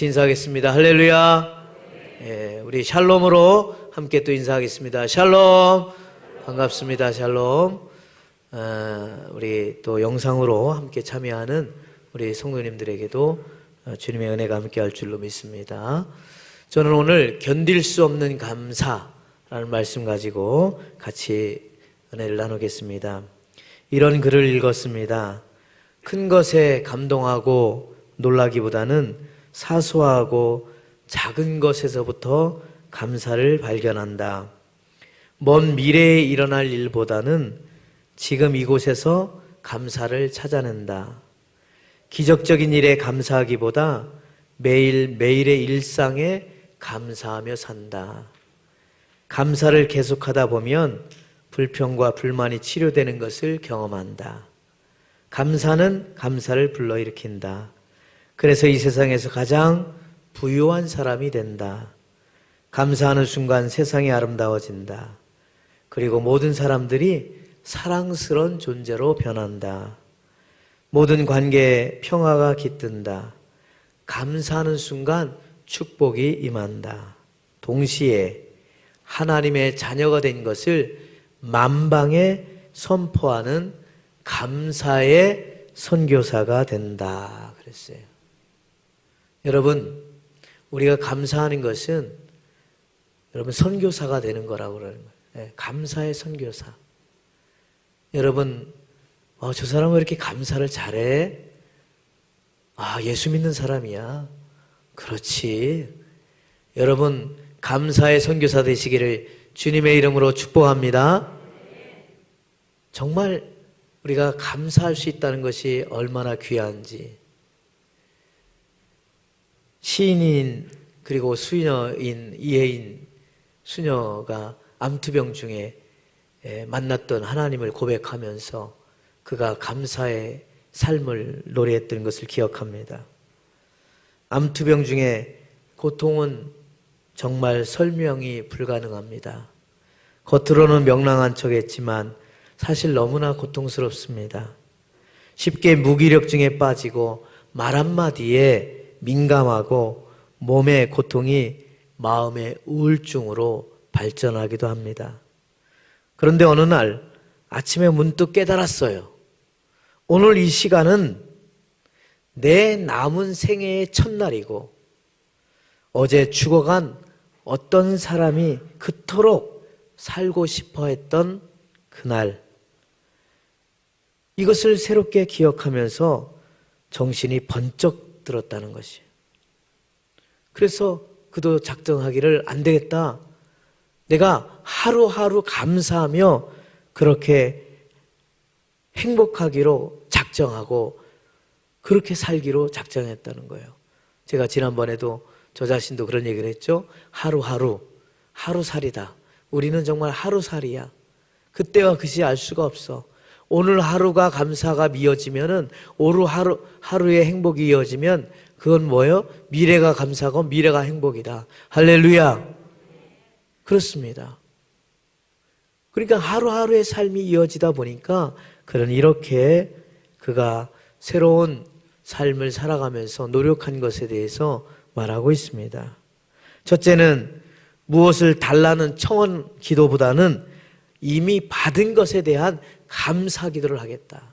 인사하겠습니다. 할렐루야. 우리 샬롬으로 함께 또 인사하겠습니다. 샬롬. 반갑습니다. 샬롬. 우리 또 영상으로 함께 참여하는 우리 성도님들에게도 주님의 은혜가 함께할 줄로 믿습니다. 저는 오늘 견딜 수 없는 감사라는 말씀 가지고 같이 은혜를 나누겠습니다. 이런 글을 읽었습니다. 큰 것에 감동하고 놀라기보다는 사소하고 작은 것에서부터 감사를 발견한다. 먼 미래에 일어날 일보다는 지금 이곳에서 감사를 찾아낸다. 기적적인 일에 감사하기보다 매일매일의 일상에 감사하며 산다. 감사를 계속하다 보면 불평과 불만이 치료되는 것을 경험한다. 감사는 감사를 불러일으킨다. 그래서 이 세상에서 가장 부유한 사람이 된다. 감사하는 순간 세상이 아름다워진다. 그리고 모든 사람들이 사랑스러운 존재로 변한다. 모든 관계에 평화가 깃든다. 감사하는 순간 축복이 임한다. 동시에 하나님의 자녀가 된 것을 만방에 선포하는 감사의 선교사가 된다. 그랬어요. 여러분, 우리가 감사하는 것은 여러분 선교사가 되는 거라고 그러는 거예요. 감사의 선교사. 여러분, 저 사람은 왜 이렇게 감사를 잘해? 예수 믿는 사람이야. 그렇지. 여러분, 감사의 선교사 되시기를 주님의 이름으로 축복합니다. 정말 우리가 감사할 수 있다는 것이 얼마나 귀한지. 시인인 그리고 수녀인 이혜인 수녀가 암투병 중에 만났던 하나님을 고백하면서 그가 감사의 삶을 노래했던 것을 기억합니다. 암투병 중에 고통은 정말 설명이 불가능합니다. 겉으로는 명랑한 척했지만 사실 너무나 고통스럽습니다. 쉽게 무기력증에 빠지고 말 한마디에 민감하고 몸의 고통이 마음의 우울증으로 발전하기도 합니다. 그런데 어느 날 아침에 문득 깨달았어요. 오늘 이 시간은 내 남은 생애의 첫날이고 어제 죽어간 어떤 사람이 그토록 살고 싶어 했던 그날, 이것을 새롭게 기억하면서 정신이 번쩍 들었다는 것이에요. 그래서 그도 작정하기를 안 되겠다. 내가 하루하루 감사하며 그렇게 행복하기로 작정하고 그렇게 살기로 작정했다는 거예요. 제가 지난번에도 저 자신도 그런 얘기를 했죠. 하루하루, 하루살이다. 우리는 정말 하루살이야. 그때와 그시 알 수가 없어. 오늘 하루가 감사가 이어지면은 오늘 하루의 행복이 이어지면 그건 뭐예요? 미래가 감사고 미래가 행복이다. 할렐루야. 그렇습니다. 그러니까 하루하루의 삶이 이어지다 보니까 그런 이렇게 그가 새로운 삶을 살아가면서 노력한 것에 대해서 말하고 있습니다. 첫째는 무엇을 달라는 청원 기도보다는 이미 받은 것에 대한 감사 기도를 하겠다.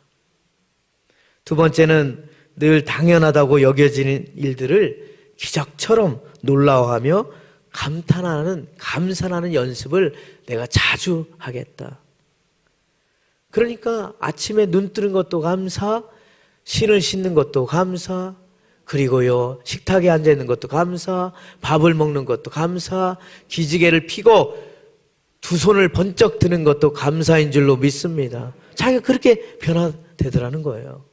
두 번째는 늘 당연하다고 여겨지는 일들을 기적처럼 놀라워하며 감탄하는, 감사하는 연습을 내가 자주 하겠다. 그러니까 아침에 눈 뜨는 것도 감사, 신을 씻는 것도 감사, 그리고요 식탁에 앉아 있는 것도 감사, 밥을 먹는 것도 감사, 기지개를 펴고 두 손을 번쩍 드는 것도 감사인 줄로 믿습니다. 자기가 그렇게 변화되더라는 거예요.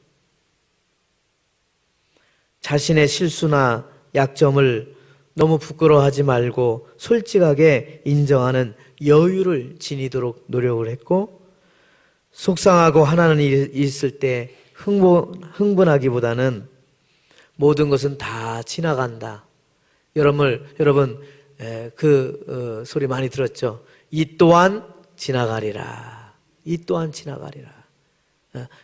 자신의 실수나 약점을 너무 부끄러워하지 말고 솔직하게 인정하는 여유를 지니도록 노력을 했고, 속상하고 화나는 일이 있을 때 흥분하기보다는 모든 것은 다 지나간다. 여러분 소리 많이 들었죠? 이 또한 지나가리라. 이 또한 지나가리라.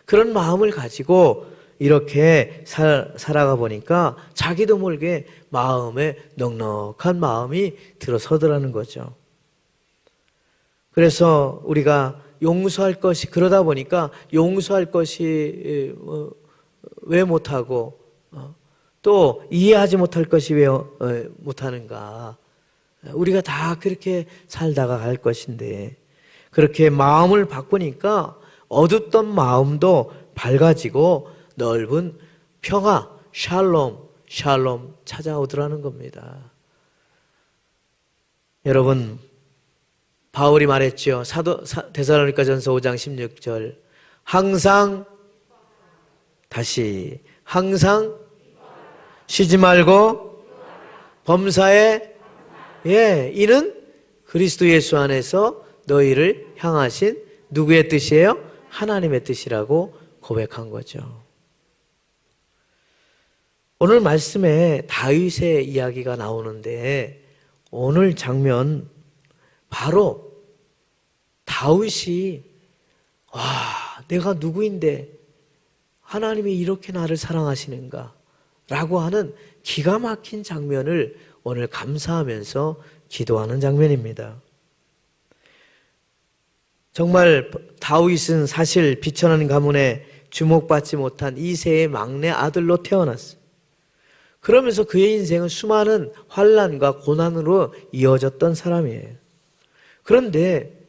그런 마음을 가지고 이렇게 살아가 보니까 자기도 모르게 마음에 넉넉한 마음이 들어서더라는 거죠. 그래서 우리가 용서할 것이, 그러다 보니까 용서할 것이 왜 못하고 또 이해하지 못할 것이 왜 못하는가. 우리가 다 그렇게 살다가 갈 것인데, 그렇게 마음을 바꾸니까 어둡던 마음도 밝아지고 넓은 평화, 샬롬 찾아오더라는 겁니다. 여러분, 바울이 말했죠. 데살로니가전서 5장 16절. 항상 쉬지 말고 범사에 이는 그리스도 예수 안에서 너희를 향하신 누구의 뜻이에요? 하나님의 뜻이라고 고백한 거죠. 오늘 말씀에 다윗의 이야기가 나오는데, 오늘 장면 바로 다윗이 내가 누구인데 하나님이 이렇게 나를 사랑하시는가 라고 하는 기가 막힌 장면을 오늘 감사하면서 기도하는 장면입니다. 정말 다윗은 사실 비천한 가문에 주목받지 못한 이세의 막내 아들로 태어났어요. 그러면서 그의 인생은 수많은 환난과 고난으로 이어졌던 사람이에요. 그런데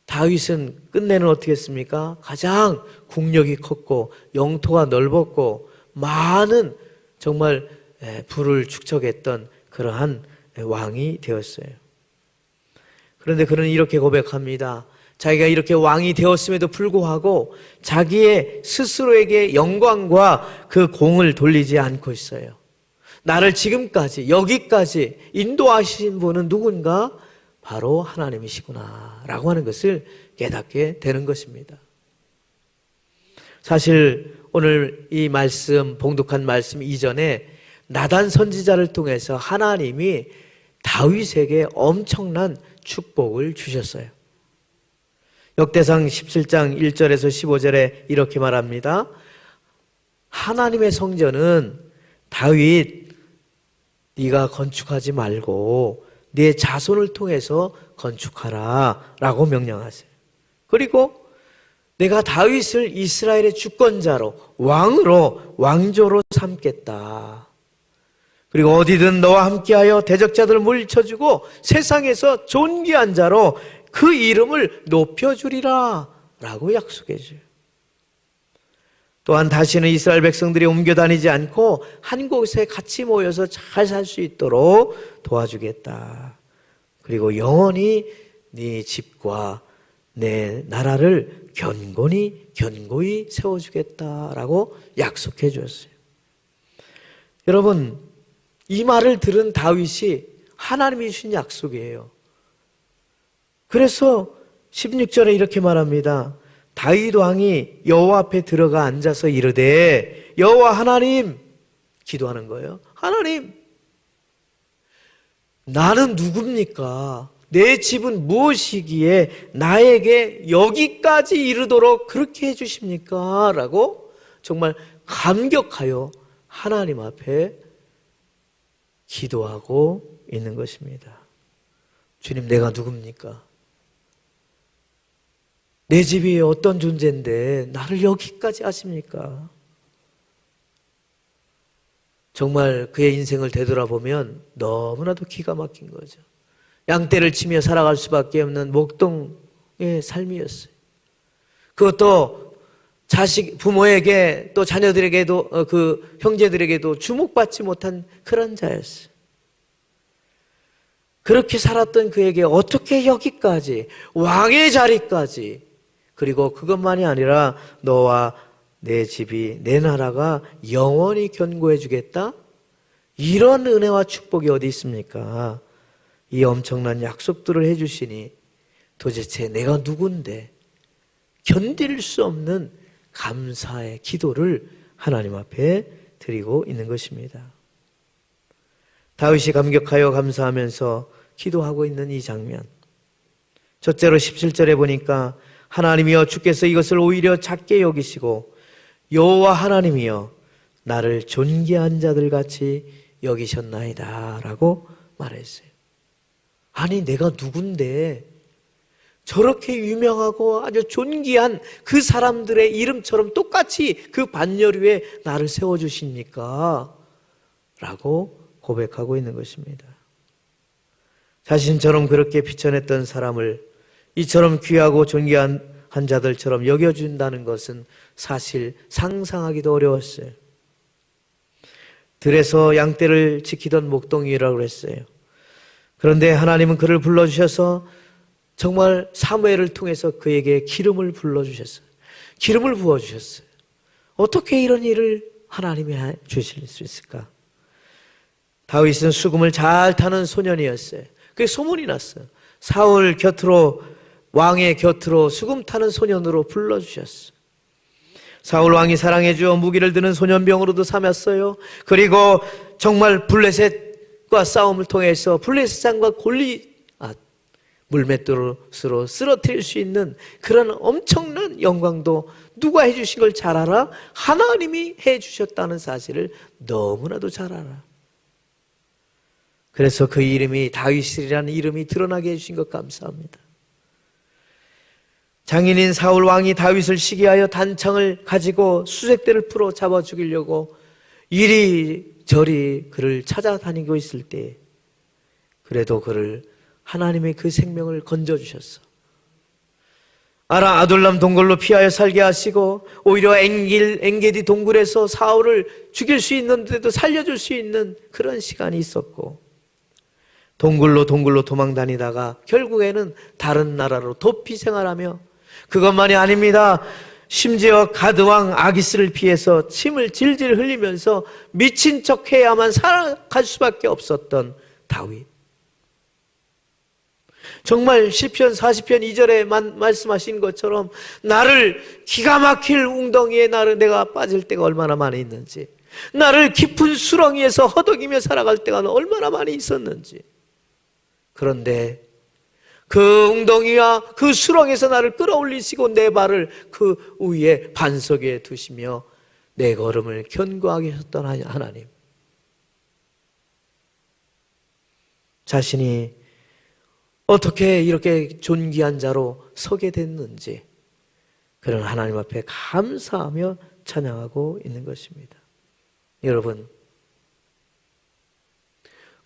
다윗은 끝내는 어떻게 했습니까? 가장 국력이 컸고 영토가 넓었고 많은 정말 부를 축적했던 그러한 왕이 되었어요. 그런데 그는 이렇게 고백합니다. 자기가 이렇게 왕이 되었음에도 불구하고 자기의 스스로에게 영광과 그 공을 돌리지 않고 있어요. 나를 지금까지 여기까지 인도하신 분은 누군가? 바로 하나님이시구나 라고 하는 것을 깨닫게 되는 것입니다. 사실 오늘 이 말씀, 봉독한 말씀 이전에 나단 선지자를 통해서 하나님이 다윗에게 엄청난 축복을 주셨어요. 역대상 17장 1절에서 15절에 이렇게 말합니다. 하나님의 성전은 다윗 네가 건축하지 말고 네 자손을 통해서 건축하라 라고 명령하세요. 그리고 내가 다윗을 이스라엘의 주권자로, 왕조로 삼겠다. 그리고 어디든 너와 함께하여 대적자들을 물리쳐주고 세상에서 존귀한 자로 그 이름을 높여주리라 라고 약속해줘요. 또한 다시는 이스라엘 백성들이 옮겨 다니지 않고 한 곳에 같이 모여서 잘 살 수 있도록 도와주겠다. 그리고 영원히 네 집과 내 나라를 견고히 세워주겠다라고 약속해 주었어요. 여러분, 이 말을 들은 다윗이 하나님이 주신 약속이에요. 그래서 16절에 이렇게 말합니다. 다윗 왕이 여호와 앞에 들어가 앉아서 이르되 여호와 하나님, 기도하는 거예요. 하나님, 나는 누굽니까? 내 집은 무엇이기에 나에게 여기까지 이르도록 그렇게 해주십니까? 라고 정말 감격하여 하나님 앞에 기도하고 있는 것입니다. 주님, 내가 누굽니까? 내 집이 어떤 존재인데 나를 여기까지 하십니까? 정말 그의 인생을 되돌아보면 너무나도 기가 막힌 거죠. 양떼를 치며 살아갈 수밖에 없는 목동의 삶이었어요. 그것도 부모에게 또 자녀들에게도 그 형제들에게도 주목받지 못한 그런 자였어요. 그렇게 살았던 그에게 어떻게 여기까지 왕의 자리까지, 그리고 그것만이 아니라 너와 내 집이, 내 나라가 영원히 견고해 주겠다? 이런 은혜와 축복이 어디 있습니까? 이 엄청난 약속들을 해주시니 도대체 내가 누군데 견딜 수 없는 감사의 기도를 하나님 앞에 드리고 있는 것입니다. 다윗이 감격하여 감사하면서 기도하고 있는 이 장면, 첫째로 17절에 보니까 하나님이여 주께서 이것을 오히려 작게 여기시고 여호와 하나님이여 나를 존귀한 자들 같이 여기셨나이다 라고 말했어요. 아니 내가 누군데 저렇게 유명하고 아주 존귀한 그 사람들의 이름처럼 똑같이 그 반열위에 나를 세워주십니까? 라고 고백하고 있는 것입니다. 자신처럼 그렇게 비천했던 사람을 이처럼 귀하고 존귀한 자들처럼 여겨준다는 것은 사실 상상하기도 어려웠어요. 들에서 양떼를 지키던 목동이라고 했어요. 그런데 하나님은 그를 불러주셔서 정말 사무엘을 통해서 그에게 기름을 불러주셨어요. 기름을 부어주셨어요. 어떻게 이런 일을 하나님이 주실 수 있을까? 다윗은 수금을 잘 타는 소년이었어요. 그게 소문이 났어요. 사울 곁으로, 왕의 곁으로 수금 타는 소년으로 불러주셨어요. 사울 왕이 사랑해 주어 무기를 드는 소년병으로도 삼았어요. 그리고 정말 블레셋과 싸움을 통해서 블레셋 장과 물맷돌로 쓰러뜨릴 수 있는 그런 엄청난 영광도 누가 해주신 걸 잘 알아? 하나님이 해주셨다는 사실을 너무나도 잘 알아. 그래서 그 이름이 다윗이라는 이름이 드러나게 해주신 것 감사합니다. 장인인 사울 왕이 다윗을 시기하여 단창을 가지고 수색대를 풀어 잡아 죽이려고 이리저리 그를 찾아다니고 있을 때 그래도 그를 하나님의 그 생명을 건져주셨어. 아둘람 동굴로 피하여 살게 하시고 오히려 엔게디 동굴에서 사울을 죽일 수 있는데도 살려줄 수 있는 그런 시간이 있었고 동굴로 도망 다니다가 결국에는 다른 나라로 도피 생활하며 그것만이 아닙니다. 심지어 가드왕 아기스를 피해서 침을 질질 흘리면서 미친 척 해야만 살아갈 수밖에 없었던 다윗. 정말 시편 40편 2절에 말씀하신 것처럼 나를 기가 막힐 웅덩이에 내가 빠질 때가 얼마나 많이 있는지, 나를 깊은 수렁이에서 허덕이며 살아갈 때가 얼마나 많이 있었는지. 그런데 그 웅덩이와 그 수렁에서 나를 끌어올리시고 내 발을 그 위에 반석 위에 두시며 내 걸음을 견고하게 하셨던 하나님, 자신이 어떻게 이렇게 존귀한 자로 서게 됐는지 그런 하나님 앞에 감사하며 찬양하고 있는 것입니다. 여러분,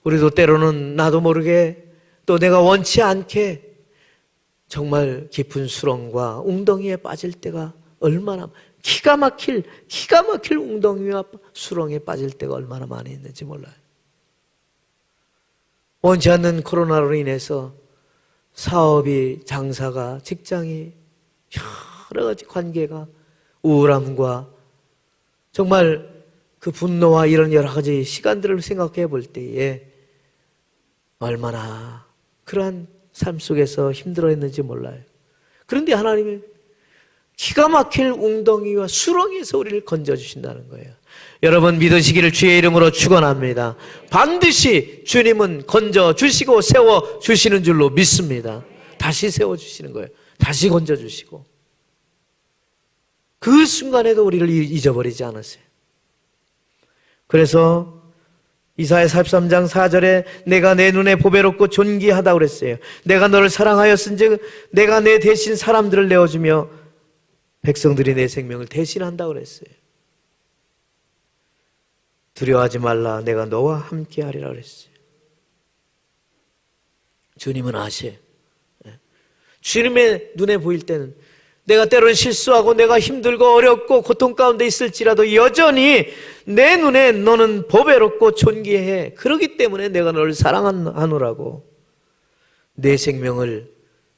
우리도 때로는 나도 모르게 또 내가 원치 않게 정말 깊은 수렁과 웅덩이에 빠질 때가 얼마나 기가 막힐 웅덩이와 수렁에 빠질 때가 얼마나 많이 있는지 몰라요. 원치 않는 코로나로 인해서 사업이, 장사가, 직장이, 여러 가지 관계가, 우울함과 정말 그 분노와 이런 여러 가지 시간들을 생각해 볼 때에 얼마나 그러한 삶 속에서 힘들어했는지 몰라요. 그런데 하나님이 기가 막힐 웅덩이와 수렁에서 우리를 건져주신다는 거예요. 여러분 믿으시기를 주의 이름으로 축원합니다. 반드시 주님은 건져주시고 세워주시는 줄로 믿습니다. 다시 세워주시는 거예요. 다시 건져주시고 그 순간에도 우리를 잊어버리지 않았어요. 그래서 이사야 43장 4절에 내가 내 눈에 보배롭고 존귀하다고 그랬어요. 내가 너를 사랑하였은즉 내가 내 대신 사람들을 내어주며 백성들이 내 생명을 대신한다고 그랬어요. 두려워하지 말라 내가 너와 함께 하리라 그랬어요. 주님은 아셔요. 주님의 눈에 보일 때는 내가 때로는 실수하고 내가 힘들고 어렵고 고통 가운데 있을지라도 여전히 내 눈에 너는 보배롭고 존귀해. 그렇기 때문에 내가 너를 사랑하노라고, 내 생명을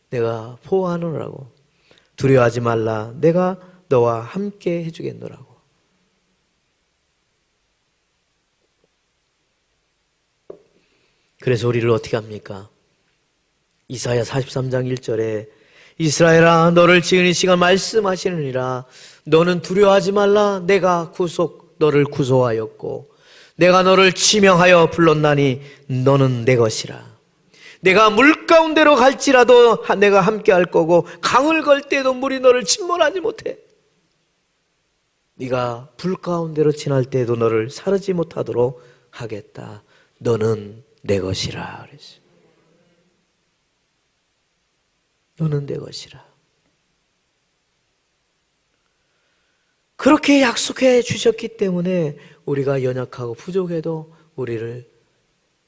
내가 보호하노라고, 두려워하지 말라 내가 너와 함께 해주겠노라고. 그래서 우리를 어떻게 합니까? 이사야 43장 1절에 이스라엘아 너를 지은 이시가 말씀하시느니라 너는 두려워하지 말라 내가 너를 구속하였고 내가 너를 지명하여 불렀나니 너는 내 것이라. 내가 물 가운데로 갈지라도 내가 함께 할 거고 강을 걸 때도 물이 너를 침몰하지 못해. 네가 불 가운데로 지날 때에도 너를 사르지 못하도록 하겠다. 너는 내 것이라 그랬어요. 너는 내 것이라. 그렇게 약속해 주셨기 때문에 우리가 연약하고 부족해도 우리를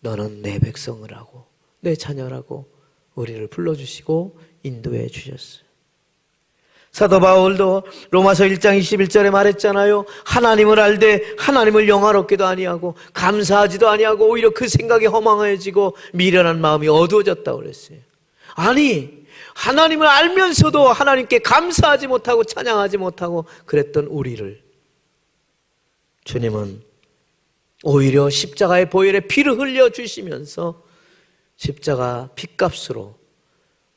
너는 내 백성이라고, 내 자녀라고 우리를 불러주시고 인도해 주셨어요. 사도 바울도 로마서 1장 21절에 말했잖아요. 하나님을 알되 하나님을 영화롭게도 아니하고 감사하지도 아니하고 오히려 그 생각이 허망해지고 미련한 마음이 어두워졌다고 그랬어요. 아니, 하나님을 알면서도 하나님께 감사하지 못하고 찬양하지 못하고 그랬던 우리를 주님은 오히려 십자가의 보혈에 피를 흘려주시면서 십자가 핏값으로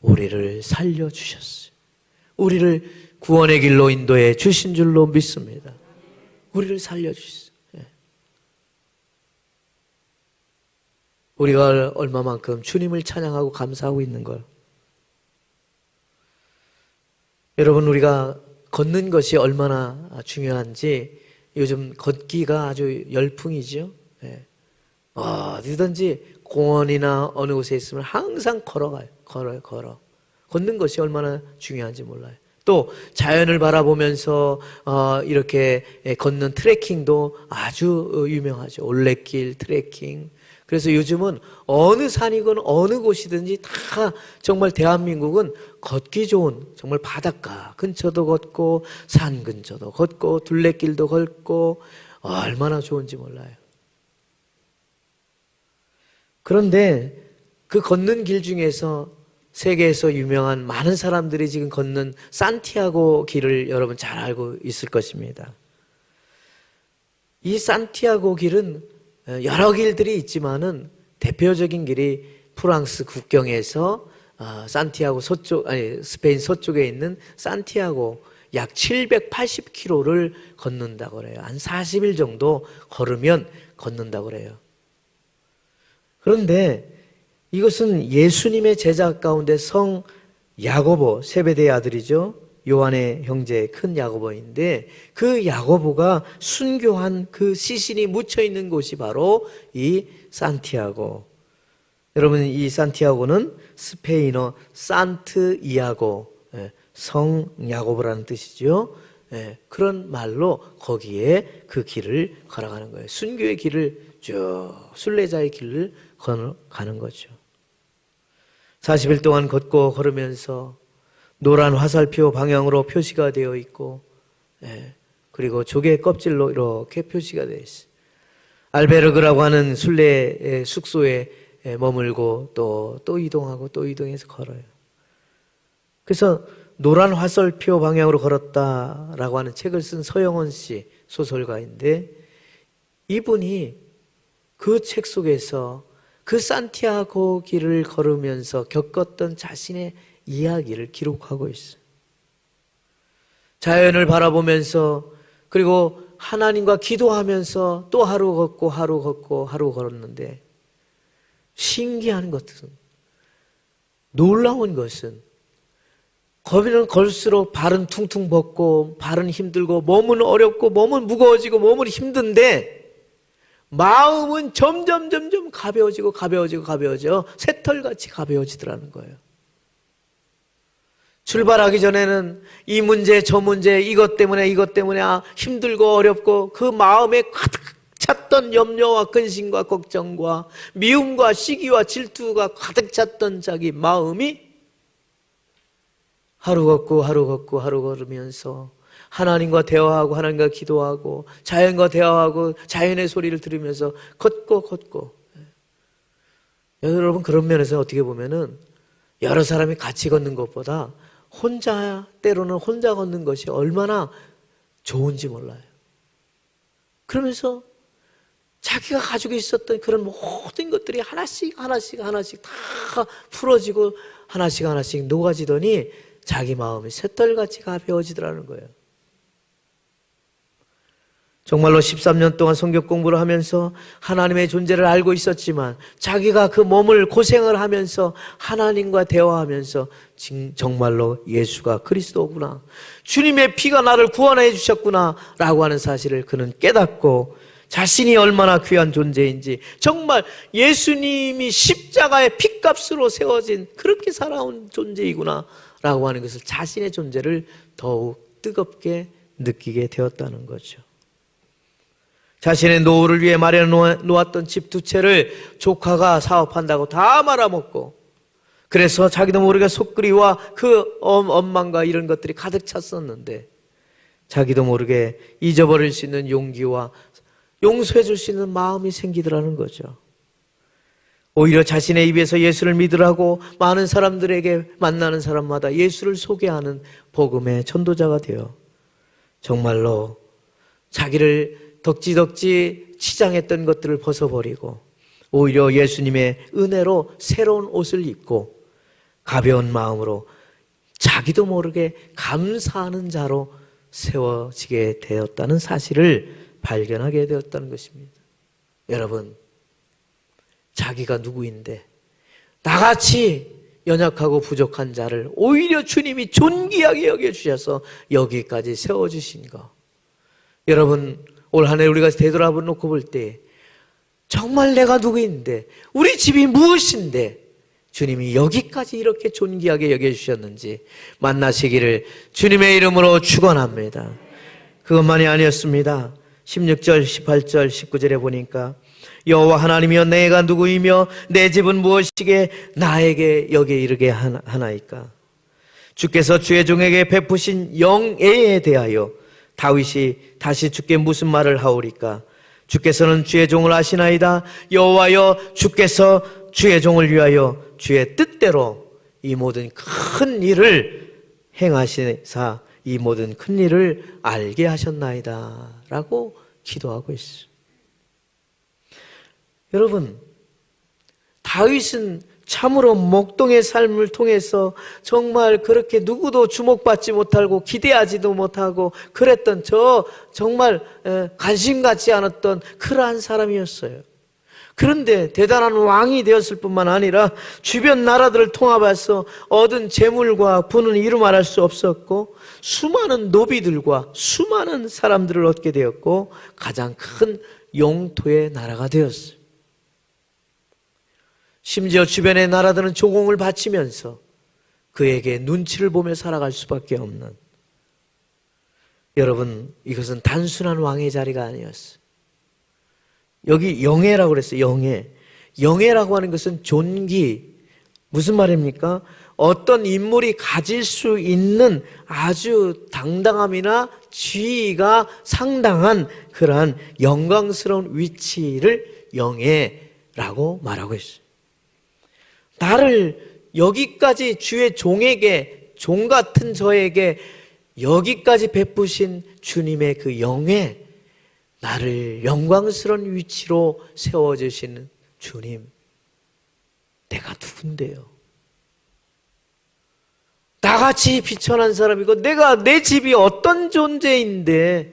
우리를 살려주셨어요. 우리를 구원의 길로 인도해 주신 줄로 믿습니다. 우리를 살려주셨어요. 우리가 얼마만큼 주님을 찬양하고 감사하고 있는 걸. 여러분, 우리가 걷는 것이 얼마나 중요한지 요즘 걷기가 아주 열풍이죠. 어디든지 공원이나 어느 곳에 있으면 항상 걸어가요. 걸어. 걷는 것이 얼마나 중요한지 몰라요. 또 자연을 바라보면서 이렇게 걷는 트레킹도 아주 유명하죠. 올레길 트레킹. 그래서 요즘은 어느 산이건 어느 곳이든지 다 정말 대한민국은 걷기 좋은 정말 바닷가 근처도 걷고 산 근처도 걷고 둘레길도 걷고 얼마나 좋은지 몰라요. 그런데 그 걷는 길 중에서 세계에서 유명한 많은 사람들이 지금 걷는 산티아고 길을 여러분 잘 알고 있을 것입니다. 이 산티아고 길은 여러 길들이 있지만은 대표적인 길이 프랑스 국경에서 산티아고 스페인 서쪽에 있는 산티아고 약 780km를 걷는다고 그래요. 한 40일 정도 걸으면 걷는다고 그래요. 그런데 이것은 예수님의 제자 가운데 성 야고보, 세베대의 아들이죠. 요한의 형제 큰 야고보인데 그 야고보가 순교한 그 시신이 묻혀있는 곳이 바로 이 산티아고. 여러분, 이 산티아고는 스페인어 산트 이아고, 성 야고보라는 뜻이죠. 그런 말로 거기에 그 길을 걸어가는 거예요. 순교의 길을 쭉 순례자의 길을 걸어가는 거죠. 40일 동안 걷고 걸으면서 노란 화살표 방향으로 표시가 되어 있고, 그리고 조개 껍질로 이렇게 표시가 되어 있어요. 알베르그라고 하는 순례 숙소에 머물고 또 이동하고 또 이동해서 걸어요. 그래서 노란 화살표 방향으로 걸었다라고 하는 책을 쓴 서영원 씨 소설가인데 이분이 그 책 속에서 그 산티아고 길을 걸으면서 겪었던 자신의 이야기를 기록하고 있어요. 자연을 바라보면서 그리고 하나님과 기도하면서 또 하루 걷고 하루 걷고 하루 걸었는데 신기한 것은, 놀라운 것은 걸으면 걸수록 발은 퉁퉁 벗고 발은 힘들고 몸은 어렵고 몸은 무거워지고 몸은 힘든데 마음은 점점 가벼워지고 새털같이 가벼워지더라는 거예요. 출발하기 전에는 이 문제 저 문제 이것 때문에 힘들고 어렵고 그 마음에 가득 찼던 염려와 근심과 걱정과 미움과 시기와 질투가 가득 찼던 자기 마음이 하루 걸으면서 하나님과 대화하고 하나님과 기도하고 자연과 대화하고 자연의 소리를 들으면서 걷고 여러분, 그런 면에서 어떻게 보면은 여러 사람이 같이 걷는 것보다 때로는 혼자 걷는 것이 얼마나 좋은지 몰라요. 그러면서 자기가 가지고 있었던 그런 모든 것들이 하나씩 다 풀어지고 하나씩 녹아지더니 자기 마음이 새털같이 가벼워지더라는 거예요. 정말로 13년 동안 성경 공부를 하면서 하나님의 존재를 알고 있었지만 자기가 그 몸을 고생을 하면서 하나님과 대화하면서 정말로 예수가 그리스도구나, 주님의 피가 나를 구원해 주셨구나 라고 하는 사실을 그는 깨닫고 자신이 얼마나 귀한 존재인지, 정말 예수님이 십자가의 피값으로 세워진 그렇게 살아온 존재이구나 라고 하는 것을, 자신의 존재를 더욱 뜨겁게 느끼게 되었다는 거죠. 자신의 노후를 위해 마련해 놓았던 집 2채를 조카가 사업한다고 다 말아먹고, 그래서 자기도 모르게 속그리와 그 원망과 이런 것들이 가득 찼었는데 자기도 모르게 잊어버릴 수 있는 용기와 용서해 줄 수 있는 마음이 생기더라는 거죠. 오히려 자신의 입에서 예수를 믿으라고 많은 사람들에게 만나는 사람마다 예수를 소개하는 복음의 전도자가 되어 정말로 자기를 덕지덕지 치장했던 것들을 벗어버리고 오히려 예수님의 은혜로 새로운 옷을 입고 가벼운 마음으로 자기도 모르게 감사하는 자로 세워지게 되었다는 사실을 발견하게 되었다는 것입니다. 여러분, 자기가 누구인데 나같이 연약하고 부족한 자를 오히려 주님이 존귀하게 여겨주셔서 여기까지 세워주신 거, 여러분 올 한 해 우리가 되돌아놓고 볼 때 정말 내가 누구인데, 우리 집이 무엇인데 주님이 여기까지 이렇게 존귀하게 여겨주셨는지 만나시기를 주님의 이름으로 축원합니다. 그것만이 아니었습니다. 16절, 18절, 19절에 보니까 여호와 하나님이여 내가 누구이며 내 집은 무엇이게 나에게 여기에 이르게 하나이까. 주께서 주의 종에게 베푸신 영예에 대하여 다윗이 다시 주께 무슨 말을 하오리까. 주께서는 주의 종을 아시나이다. 여호와여 주께서 주의 종을 위하여 주의 뜻대로 이 모든 큰 일을 행하시사 이 모든 큰 일을 알게 하셨나이다 라고 기도하고 있어요. 여러분, 다윗은 참으로 목동의 삶을 통해서 정말 그렇게 누구도 주목받지 못하고 기대하지도 못하고 그랬던 정말 관심 갖지 않았던 그러한 사람이었어요. 그런데 대단한 왕이 되었을 뿐만 아니라 주변 나라들을 통합해서 얻은 재물과 부는 이루 말할 수 없었고 수많은 노비들과 수많은 사람들을 얻게 되었고 가장 큰 영토의 나라가 되었어요. 심지어 주변의 나라들은 조공을 바치면서 그에게 눈치를 보며 살아갈 수밖에 없는, 여러분 이것은 단순한 왕의 자리가 아니었어요. 여기 영예라고 그랬어요. 영예라고 하는 것은 존귀. 무슨 말입니까? 어떤 인물이 가질 수 있는 아주 당당함이나 지위가 상당한 그러한 영광스러운 위치를 영예라고 말하고 있어요. 나를 여기까지 주의 종에게, 종 같은 저에게 여기까지 베푸신 주님의 그 영예, 나를 영광스러운 위치로 세워주시는 주님, 내가 누군데요? 나같이 비천한 사람이고 내 집이 어떤 존재인데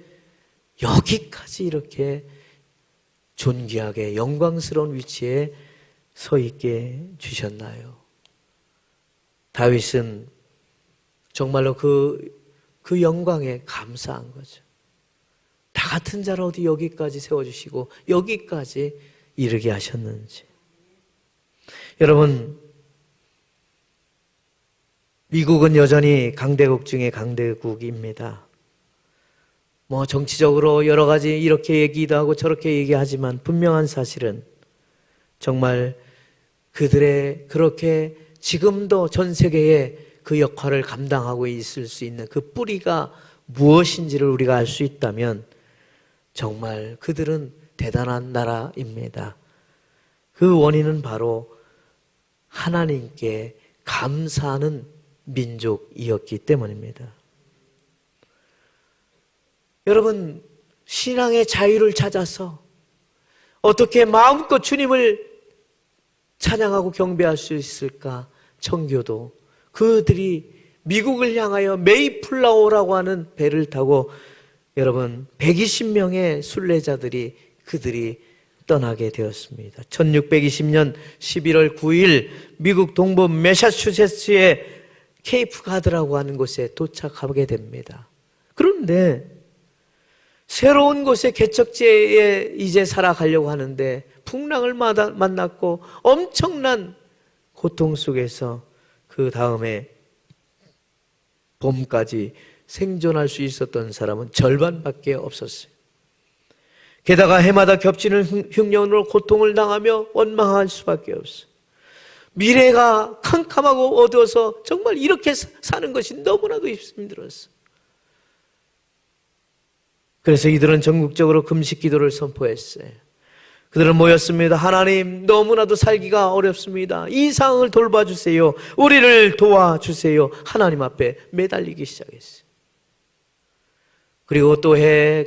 여기까지 이렇게 존귀하게 영광스러운 위치에 서 있게 주셨나요? 다윗은 정말로 그 영광에 감사한 거죠. 나 같은 자를 어디 여기까지 세워주시고 여기까지 이르게 하셨는지. 여러분, 미국은 여전히 강대국 중에 강대국입니다. 정치적으로 여러 가지 이렇게 얘기도 하고 저렇게 얘기하지만 분명한 사실은 정말 그들의 그렇게 지금도 전 세계에 그 역할을 감당하고 있을 수 있는 그 뿌리가 무엇인지를 우리가 알 수 있다면 정말 그들은 대단한 나라입니다. 그 원인은 바로 하나님께 감사하는 민족이었기 때문입니다. 여러분, 신앙의 자유를 찾아서 어떻게 마음껏 주님을 찬양하고 경배할 수 있을까? 청교도 그들이 미국을 향하여 메이플라워라고 하는 배를 타고 여러분 120명의 순례자들이 그들이 떠나게 되었습니다. 1620년 11월 9일 미국 동부 매사추세츠의 케이프 가드라고 하는 곳에 도착하게 됩니다. 그런데 새로운 곳에 개척지에 이제 살아가려고 하는데 풍랑을 만났고 엄청난 고통 속에서 그 다음에 봄까지 생존할 수 있었던 사람은 절반밖에 없었어요. 게다가 해마다 겹치는 흉년으로 고통을 당하며 원망할 수밖에 없어요. 미래가 캄캄하고 어두워서 정말 이렇게 사는 것이 너무나도 힘들었어요. 그래서 이들은 전국적으로 금식 기도를 선포했어요. 그들은 모였습니다. 하나님, 너무나도 살기가 어렵습니다. 이 상황을 돌봐주세요. 우리를 도와주세요. 하나님 앞에 매달리기 시작했어요. 그리고 또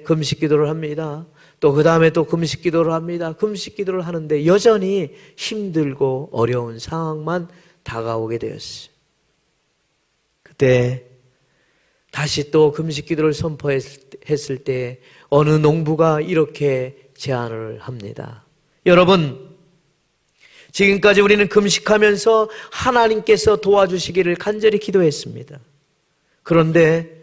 금식 기도를 합니다. 또 그 다음에 또 금식 기도를 합니다. 금식 기도를 하는데 여전히 힘들고 어려운 상황만 다가오게 되었어요. 그때 다시 또 금식 기도를 선포했을 때 어느 농부가 이렇게 제안을 합니다. 여러분, 지금까지 우리는 금식하면서 하나님께서 도와주시기를 간절히 기도했습니다. 그런데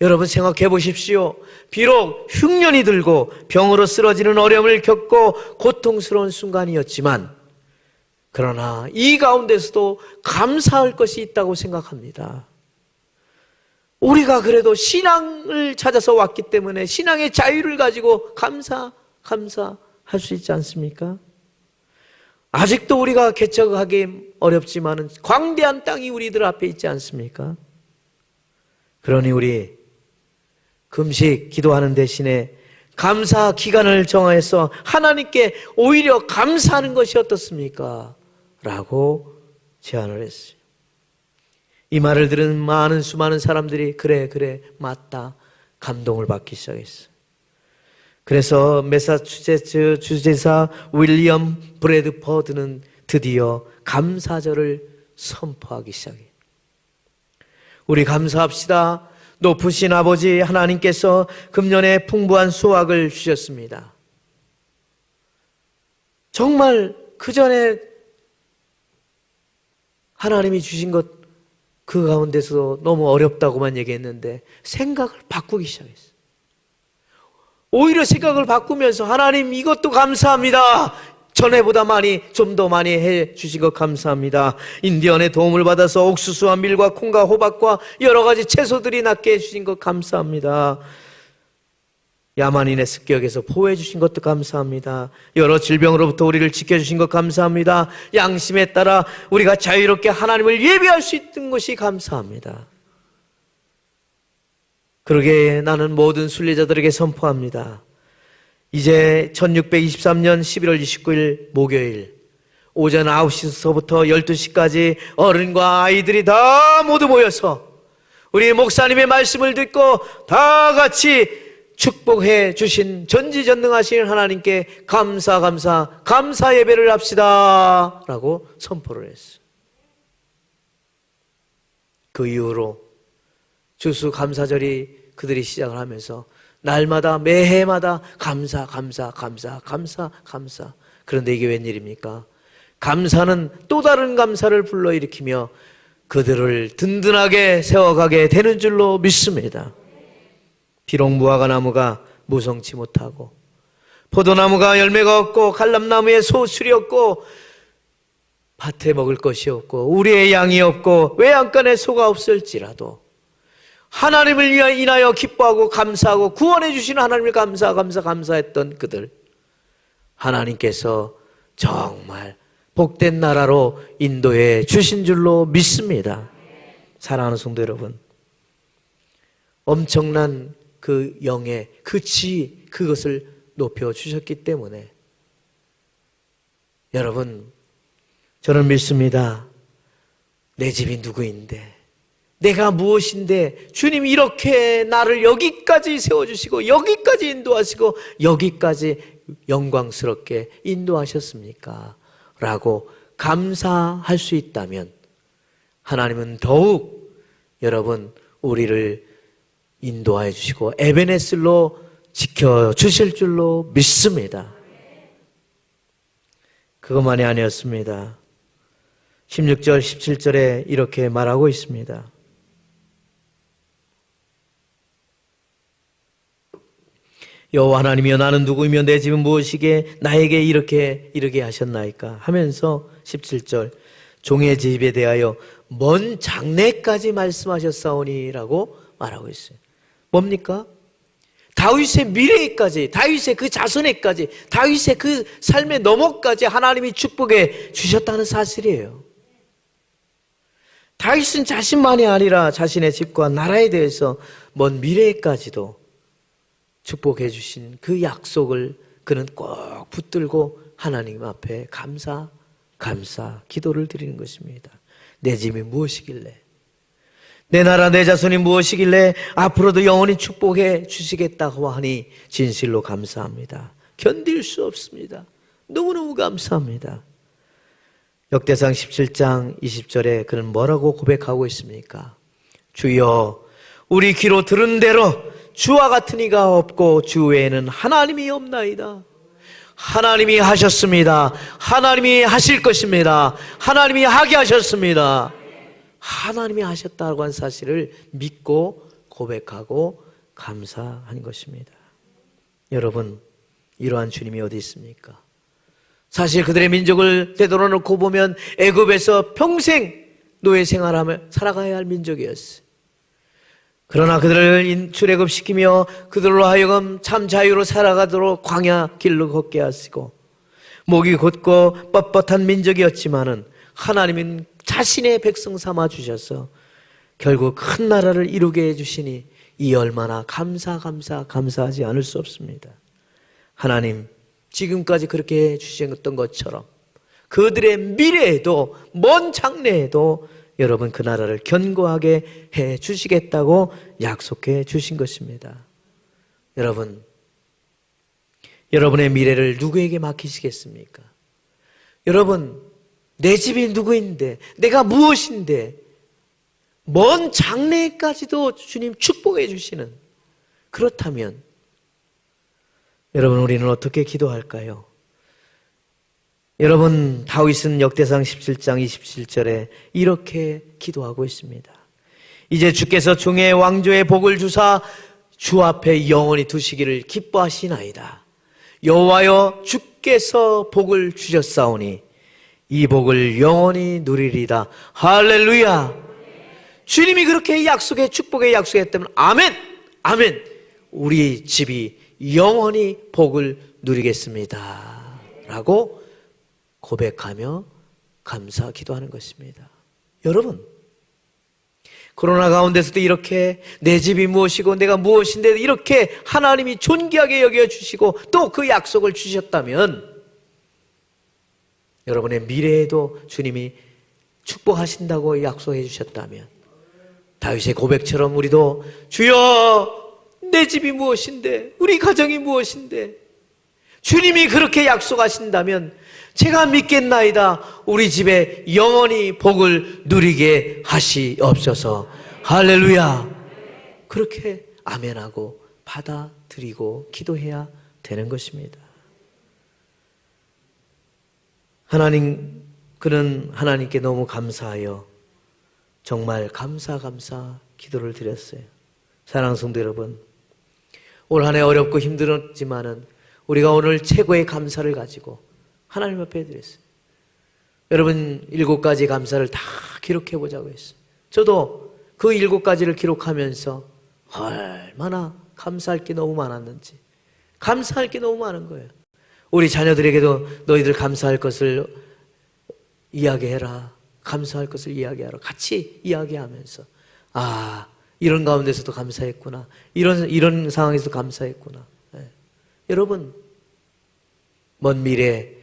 여러분 생각해 보십시오. 비록 흉년이 들고 병으로 쓰러지는 어려움을 겪고 고통스러운 순간이었지만 그러나 이 가운데서도 감사할 것이 있다고 생각합니다. 우리가 그래도 신앙을 찾아서 왔기 때문에 신앙의 자유를 가지고 감사할 수 있지 않습니까? 아직도 우리가 개척하기 어렵지만은 광대한 땅이 우리들 앞에 있지 않습니까? 그러니 우리 금식 기도하는 대신에 감사 기간을 정해서 하나님께 오히려 감사하는 것이 어떻습니까? 라고 제안을 했어요. 이 말을 들은 수많은 사람들이 그래 맞다 감동을 받기 시작했어요. 그래서 매사추세츠 주지사 윌리엄 브래드퍼드는 드디어 감사절을 선포하기 시작해요. 우리 감사합시다. 높으신 아버지 하나님께서 금년에 풍부한 수확을 주셨습니다. 정말 그 전에 하나님이 주신 것 그 가운데서 너무 어렵다고만 얘기했는데 생각을 바꾸기 시작했어요. 오히려 생각을 바꾸면서 하나님 이것도 감사합니다. 전에보다 좀 더 많이 해 주신 것 감사합니다. 인디언의 도움을 받아서 옥수수와 밀과 콩과 호박과 여러 가지 채소들이 낫게 해주신 것 감사합니다. 야만인의 습격에서 보호해 주신 것도 감사합니다. 여러 질병으로부터 우리를 지켜주신 것 감사합니다. 양심에 따라 우리가 자유롭게 하나님을 예배할 수 있는 것이 감사합니다. 그러기에 나는 모든 순례자들에게 선포합니다. 이제 1623년 11월 29일 목요일 오전 9시서부터 12시까지 어른과 아이들이 다 모두 모여서 우리 목사님의 말씀을 듣고 다 같이 축복해 주신 전지전능하신 하나님께 감사 예배를 합시다 라고 선포를 했어요. 그 이후로 주수 감사절이 그들이 시작을 하면서 날마다 매해마다 감사. 그런데 이게 웬일입니까? 감사는 또 다른 감사를 불러일으키며 그들을 든든하게 세워가게 되는 줄로 믿습니다. 비록 무화과나무가 무성치 못하고 포도나무가 열매가 없고 갈람나무에 소출이 없고 밭에 먹을 것이 없고 우리의 양이 없고 외양간에 소가 없을지라도 하나님을 인하여 기뻐하고 감사하고 구원해 주신 하나님을 감사했던 그들, 하나님께서 정말 복된 나라로 인도해 주신 줄로 믿습니다. 사랑하는 성도 여러분, 엄청난 그 영의 그 지, 그것을 높여주셨기 때문에 여러분, 저는 믿습니다. 내 집이 누구인데, 내가 무엇인데 주님이 이렇게 나를 여기까지 세워주시고 여기까지 인도하시고 여기까지 영광스럽게 인도하셨습니까? 라고 감사할 수 있다면 하나님은 더욱 여러분 우리를 인도하여 주시고 에베네슬로 지켜주실 줄로 믿습니다. 그것만이 아니었습니다. 16절, 17절에 이렇게 말하고 있습니다. 여호와 하나님이여 나는 누구이며 내 집은 무엇이게 나에게 이렇게 이르게 하셨나이까 하면서 17절 종의 집에 대하여 먼 장래까지 말씀하셨사오니 라고 말하고 있어요. 뭡니까? 다윗의 미래에까지, 다윗의 그 자손에까지, 다윗의 그 삶의 너머까지 하나님이 축복해 주셨다는 사실이에요. 다윗은 자신만이 아니라 자신의 집과 나라에 대해서 먼 미래에까지도 축복해 주신 그 약속을 그는 꼭 붙들고 하나님 앞에 감사 기도를 드리는 것입니다. 내 집이 무엇이길래, 내 나라 내 자손이 무엇이길래 앞으로도 영원히 축복해 주시겠다고 하니 진실로 감사합니다. 견딜 수 없습니다. 너무너무 감사합니다. 역대상 17장 20절에 그는 뭐라고 고백하고 있습니까? 주여 우리 귀로 들은 대로 주와 같은 이가 없고 주 외에는 하나님이 없나이다. 하나님이 하셨습니다. 하나님이 하실 것입니다. 하나님이 하게 하셨습니다. 하나님이 하셨다고 한 사실을 믿고 고백하고 감사한 것입니다. 여러분, 이러한 주님이 어디 있습니까? 사실 그들의 민족을 되돌아놓고 보면 애굽에서 평생 노예 생활하며 살아가야 할 민족이었어요. 그러나 그들을 출애굽시키며 그들로 하여금 참 자유로 살아가도록 광야 길로 걷게 하시고 목이 곧고 뻣뻣한 민족이었지만은 하나님은 자신의 백성 삼아 주셔서 결국 큰 나라를 이루게 해주시니 이 얼마나 감사하지 않을 수 없습니다. 하나님 지금까지 그렇게 해주셨던 것처럼 그들의 미래에도 먼 장래에도 여러분 그 나라를 견고하게 해 주시겠다고 약속해 주신 것입니다. 여러분, 여러분의 미래를 누구에게 맡기시겠습니까? 여러분, 내 집이 누구인데, 내가 무엇인데, 먼 장래까지도 주님 축복해 주시는, 그렇다면 여러분 우리는 어떻게 기도할까요? 여러분, 다윗은 역대상 17장 27절에 이렇게 기도하고 있습니다. 이제 주께서 종의 왕조의 복을 주사 주 앞에 영원히 두시기를 기뻐하시나이다. 여호와여 주께서 복을 주셨사오니 이 복을 영원히 누리리다. 할렐루야. 주님이 그렇게 약속해 축복의 약속했다면 아멘, 아멘. 우리 집이 영원히 복을 누리겠습니다 라고 고백하며 감사 기도하는 것입니다. 여러분, 코로나 가운데서도 이렇게 내 집이 무엇이고 내가 무엇인데 이렇게 하나님이 존귀하게 여겨주시고 또 그 약속을 주셨다면 여러분의 미래에도 주님이 축복하신다고 약속해 주셨다면 다윗의 고백처럼 우리도 주여 내 집이 무엇인데 우리 가정이 무엇인데 주님이 그렇게 약속하신다면 제가 믿겠나이다. 우리 집에 영원히 복을 누리게 하시옵소서. 할렐루야. 그렇게 아멘하고 받아들이고 기도해야 되는 것입니다. 하나님, 그는 하나님께 너무 감사하여 정말 감사 기도를 드렸어요. 사랑하는 성도 여러분, 올 한 해 어렵고 힘들었지만은 우리가 오늘 최고의 감사를 가지고 하나님 앞에 드렸어요. 여러분 7가지 감사를 다 기록해 보자고 했어요. 저도 그 7가지를 기록하면서 얼마나 감사할 게 너무 많았는지, 감사할 게 너무 많은 거예요. 우리 자녀들에게도 너희들 감사할 것을 이야기해라, 감사할 것을 이야기하라, 같이 이야기하면서 아, 이런 가운데서도 감사했구나, 이런 상황에서 감사했구나. 네. 여러분, 먼 미래,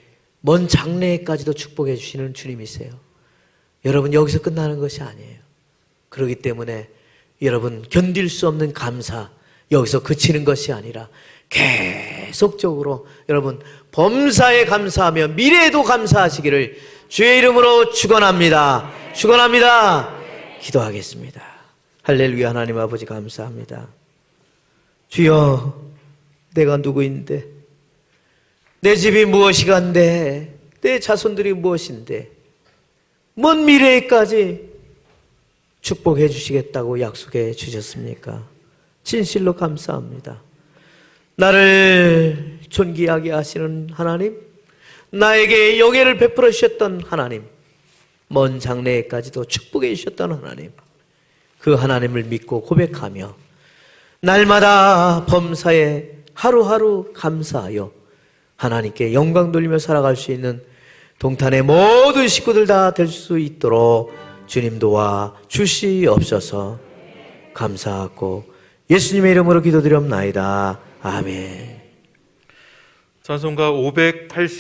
먼 장래까지도 축복해 주시는 주님이세요. 여러분, 여기서 끝나는 것이 아니에요. 그렇기 때문에 여러분 견딜 수 없는 감사, 여기서 그치는 것이 아니라 계속적으로 여러분 범사에 감사하며 미래에도 감사하시기를 주의 이름으로 축원합니다. 축원합니다. 기도하겠습니다. 할렐루야. 하나님 아버지 감사합니다. 주여, 내가 누구인데, 내 집이 무엇이간데, 내 자손들이 무엇인데, 먼 미래에까지 축복해 주시겠다고 약속해 주셨습니까? 진실로 감사합니다. 나를 존귀하게 하시는 하나님, 나에게 영예를 베풀어 주셨던 하나님, 먼 장래에까지도 축복해 주셨던 하나님, 그 하나님을 믿고 고백하며 날마다 범사에 하루하루 감사하여 하나님께 영광 돌리며 살아갈 수 있는 동탄의 모든 식구들 다 될 수 있도록 주님 도와 주시옵소서. 감사하고 예수님의 이름으로 기도드리옵나이다. 아멘. 찬송가 580